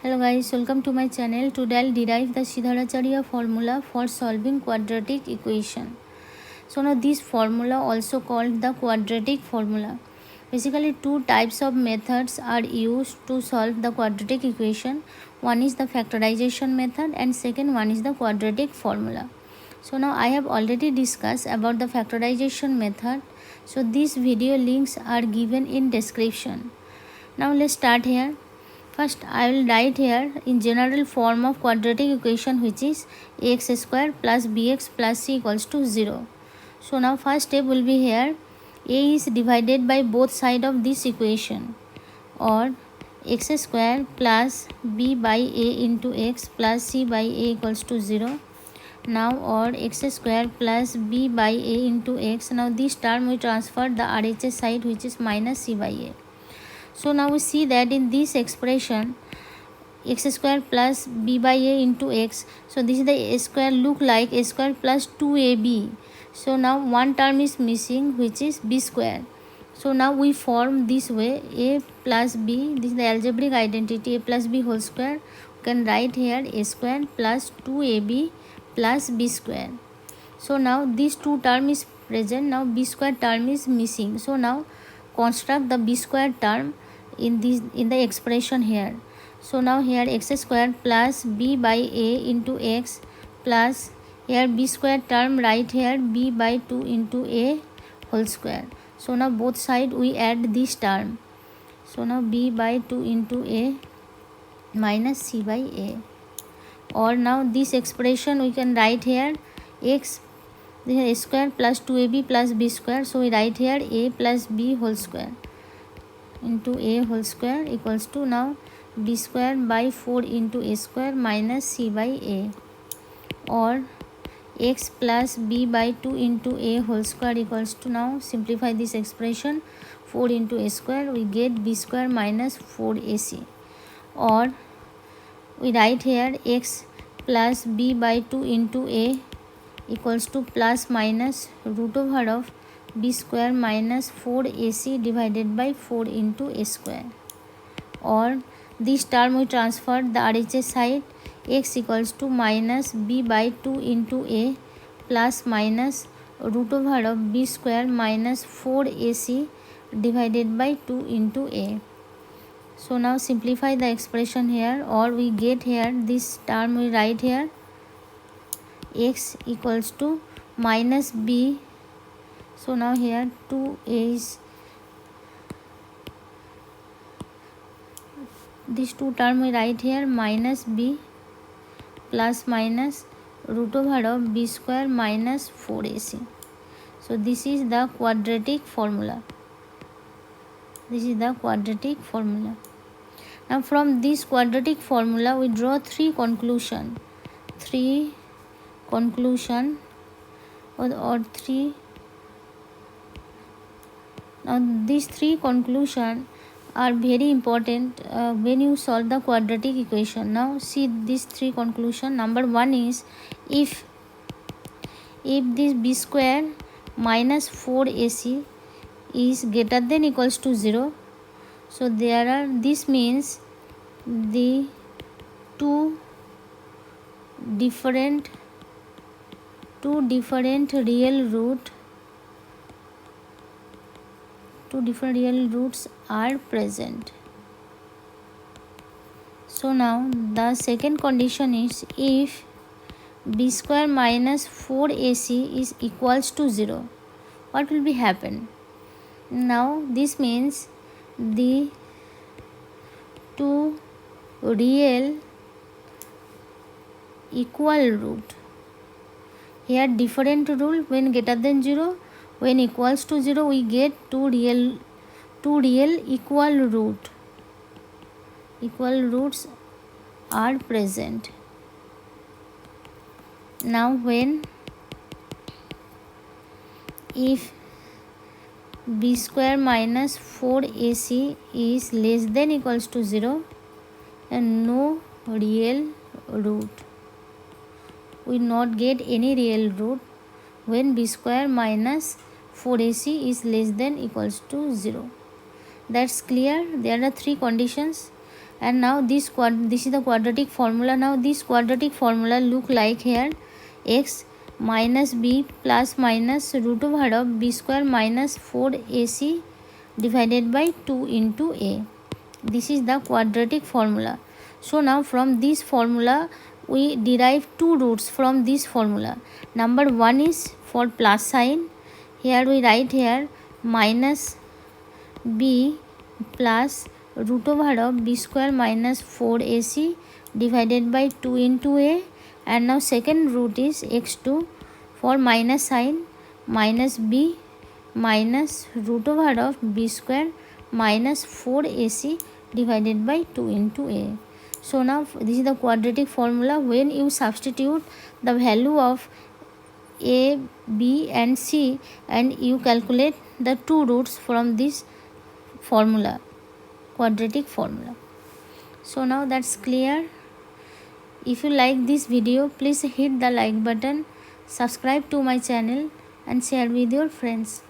Hello guys, welcome to my channel. Today I'll derive the Siddharacharya formula for solving quadratic equation. So now this formula also called the quadratic formula. Basically two types of methods are used to solve the quadratic equation. One is the factorization method and second one is the quadratic formula. So now I have already discussed about the factorization method. So these video links are given in description. Now let's start here. First I will write here in general form of quadratic equation, which is ax square plus bx plus c equals to 0. So now first step will be here, a is divided by both sides of this equation, or x square plus b by a into x plus c by a equals to 0. Now or x square plus b by a into x. Now this term we transfer the RHS side, which is minus c by a. So now we see that in this expression x square plus b by a into x, so this is the a square look like a square plus 2ab. So now one term is missing, which is b square. So now we form this way, a plus b, this is the algebraic identity, a plus b whole square. We can write here a square plus 2ab plus b square. So now this two term is present, now b square term is missing. So now construct the b square term in the expression here. So now here x square plus b by a into x plus here b square term, right here b by 2 into a whole square. So now both side we add this term. So now b by 2 into a minus c by a. Or now this expression we can write here x, this is a square plus 2ab plus b square. So we write here a plus b whole square into a whole square equals to now b square by 4 into a square minus c by a. Or x plus b by 2 into a whole square equals to, now simplify this expression, 4 into a square, we get b square minus 4ac. Or we write here x plus b by 2 into a equals to plus minus root over of b square minus 4ac divided by 4 into a square. Or this term we transfer the RHS side, x equals to minus b by 2 into a plus minus root over of b square minus 4ac divided by 2 into a. So now simplify the expression here, or we get here this term we write here x equals to minus b. So now here 2 is these two term we write here minus b plus minus root over of b square minus 4ac. So this is the quadratic formula. This is the quadratic formula. Now from this quadratic formula we draw three conclusion or three. Now these three conclusion are very important when you solve the quadratic equation. Now see these three conclusion. Number one is if this b square minus 4ac is greater than equals to 0, so there are, this means the two different real roots are present. So now the second condition is if b square minus 4ac is equals to 0, what will be happen? Now this means the two real equal root, here different rule, when greater than 0, when equals to 0 we get two real equal roots are present. Now when if b square minus 4ac is less than equals to 0 and no real root, we not get any real root when b square minus 4ac is less than equals to 0. That's clear. There are three conditions. And now this is the quadratic formula. Now this quadratic formula look like here x minus b plus minus root over of b square minus 4ac divided by 2 into a. This is the quadratic formula. So now from this formula we derive two roots from this formula. Number one is for plus sign. Here we write here minus b plus root over of b square minus 4ac divided by 2 into a. And now second root is x2 for minus sign minus b minus root over of b square minus 4ac divided by 2 into a. So now this is the quadratic formula. When you substitute the value of a, b and c and you calculate the two roots from this formula, quadratic formula. So now that's clear. If you like this video, please hit the like button, subscribe to my channel and share with your friends.